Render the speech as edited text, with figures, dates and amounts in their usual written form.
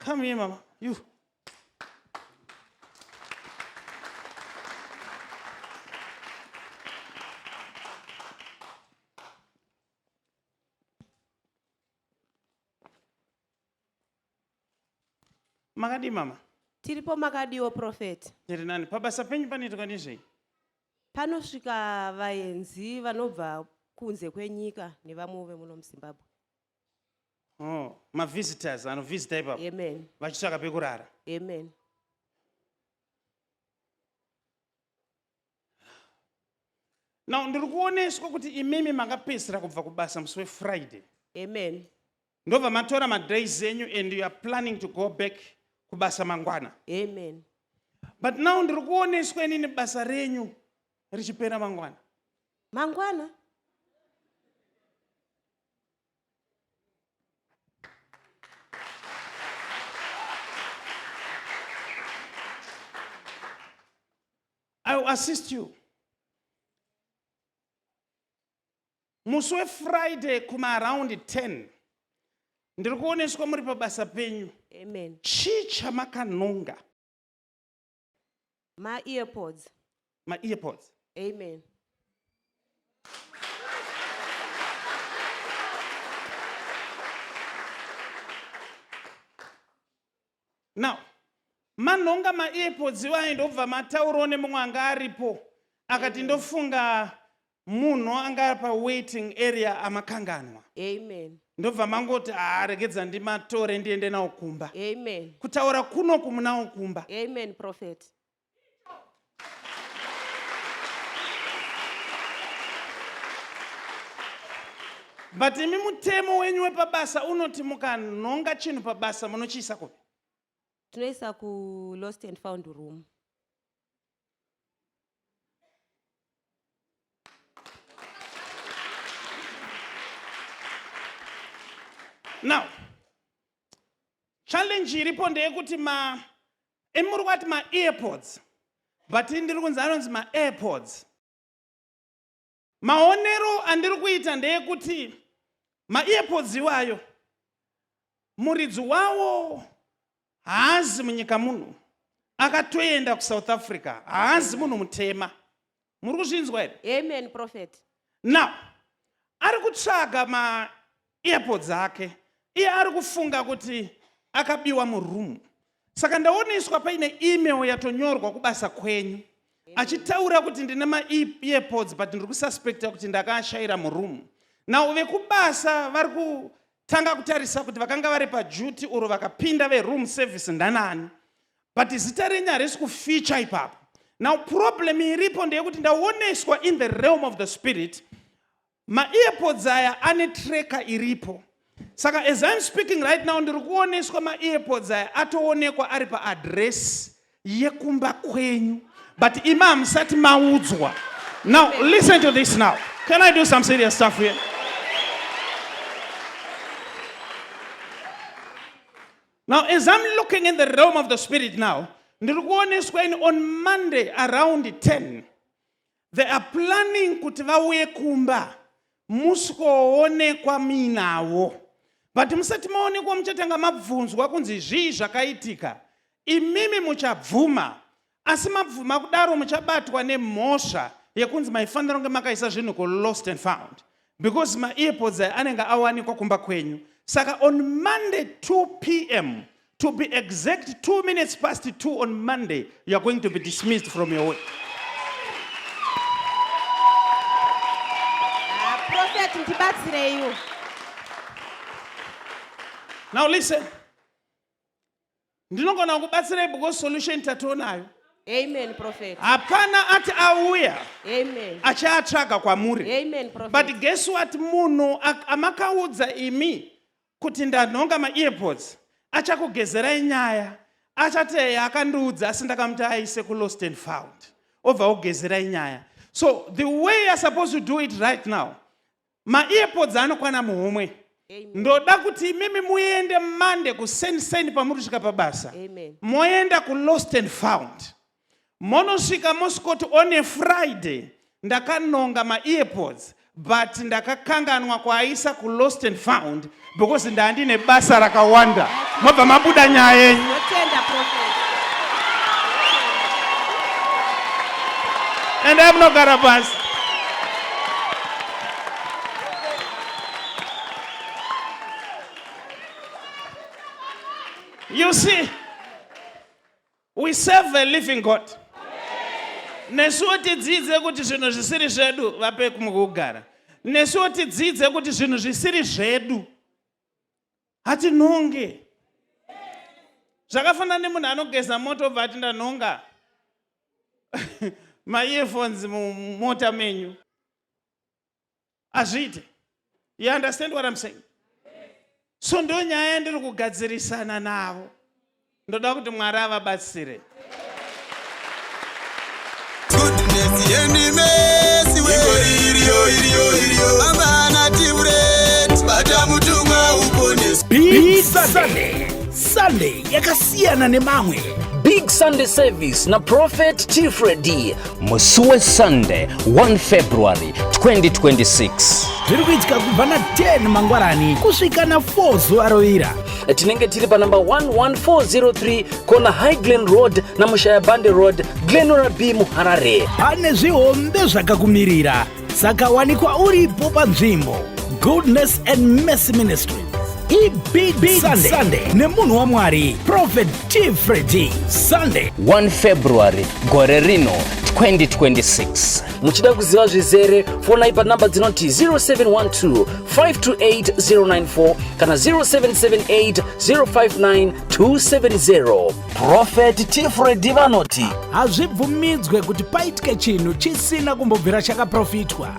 Come here, Mama. You. Makadi, Mama. Tiripo makadiwo Prophet. Tiri nani? Pabasa penyu panoitwa nezvei? Panosvika vaenzi vanobva kunze kwenyika nevamwe muno muZimbabwe. Oh, my visitors anovisita ipapo. Amen. Vachitsvaka pekurara. Amen. Now ndiri kuoneswa kuti imimi makapedzisira kubva kubasa musi weFriday. Amen. Ndobva matora madays enyu and you are planning to go back kubasa mangwana. Amen. But now ndiri kuoneswa inini basa renyu richipera mangwana. Mangwana? I will assist you. Musi weFriday kuma around 10. Ndiri kuoneswa muri pabasa penyu. Amen. Chii chamakanonga? My earpods. My earpods. Amen. Now, manonga ma earpods iwayo ndobva matauro nemumwe anga aripo. Akati ndofunga munhu anga pa waiting area amakanganwa. Amen. Ndobva mangoti regedza ndimatore ndiende nawo kumba. Amen. Kutaura kuno kumunawo kumba. Amen, Prophet. But imi mutemo wenyu wepabasa unoti mukanonga chinhu pabasa munochiisa kupi? Tunoisa ku lost and found room. Now, challenge iripo ndeyekuti emuri kwati ma earpods, but ndiri kunzi anonzi ma airpods. Maonero andiri kuita ndeyekuti ma earpods iwayo muridzi wawo haazi munyika muno, akatoenda kuSouth Africa, haazi munhu mutema. Muri kuzvinzwa here? Amen, Prophet. Now, ari kutsvaga ma earpods ake. Iye ari kufunga kuti akabiwa murumu. Saka ndaoneswa paine email yatonyorwa kubasa kwenyu. Achitaura kuti ndine ma earpods but ndiri kususpecta kuti ndakashayira murumu. Now vekubasa vari kutanga kutarisa kuti vakanga vari paduty uro vakapinda veroom service ndanani. But zita renyu harisi kufeature ipapo. Now problem iripo ndeyekuti ndaoneswa in the realm of the spirit. Ma earpods aya ane tracker iripo. Saka as I'm speaking right now ndiri kuoneswa ma earpods aya atoonekwa ari pa address yekumba kwenyu. But imam sati maudzwa. Now listen to this now. Can I do some serious stuff here? Now as I'm looking in the realm of the spirit now, ndiri kuoneswa on Monday around 10. They are planning kuti vauye kumba. Muskoonekwa minawo. But musati maonekwa muchatanga mabvunzwa kunzi zvii zvakaitika. Imimi muchabvuma. Asi mabvuma kudaro muchabatwa nemhosva yekunzi maifanira kunge makaisa zvinhu ku lost and found. Because my earpods anenge awanikwa kumba kwenyu. Saka on Monday 2 p.m. to be exact 2 minutes past 2 on Monday, you are going to be dismissed from your work. Now listen. Ndinogona kubatsira because solution tatonayo. Amen, Prophet. Hapana ati auya. Amen. Achatsvaga kwamuri. Amen, Prophet. But guess what, munhu amakaudza imi kuti ndanonga ma earpods achakugezerai nyaya. Achati akandiudza asi ndakamuti aise ku lost and found. Obva kugezerai nyaya. So the way you're supposed to do it right now, ma earpods anokwana muhomwe. Ndoda kuti imimi muende Monday ku send pamuri kusvika pabasa. Amen. Moenda ku lost and found. Monosvika moskoti on a Friday ndakanonga ma earpods but ndakakanganwa kwaisa ku lost and found because ndandine basa rakawanda. mobva mabuda nyaya yenyu. Ndinotenda Prophet. Endai munogara pasi. You see, we serve a living God. Nesuwo tidzidze kuti zvinhu zvisiri zvedu vape kumugara. Nesuwo tidzidze kuti zvinhu zvisiri zvedu hatinonge. Zvakafanana nemunhu anogeza moto obva ati ndanonga ma-earphones mumota menyu. Azviite. You understand what I'm saying? So ndo nyaya ndiri kugadzirisana navo. Ndoda kuti Mwari avabatsire. Goodness yendi mesi we iriyo amana T-Freddy bata mutumwa uponesi. Big Sunday yakasiyana nemamwe. Big Sunday service na Prophet T Freddy Musuwe Sunday 1 February 2026. Zviri kuitika kubva na 10 mangwarani kusvika na 4 zuva rovira. Tinenge tiri pa number 11403 kona High Glen Road na Mushaya Bande Road, Glenora B Muharare. Pane zvihombe zvakakumirira, saka wanikwa uripo panzvimbo. Goodness and Mercy Ministry. Big Sunday nemunhu waMwari Prophet T Freddy Sunday 1 February gore rino 2026. Muchida kuziva zvizere fonai pa namba dzinoti 0712 528 094 kana 0778 059 270. Prophet T Freddy vanoti hazvibvumidzwe kuti paitike chinhu chisina kumbobvira chakaprofitwa.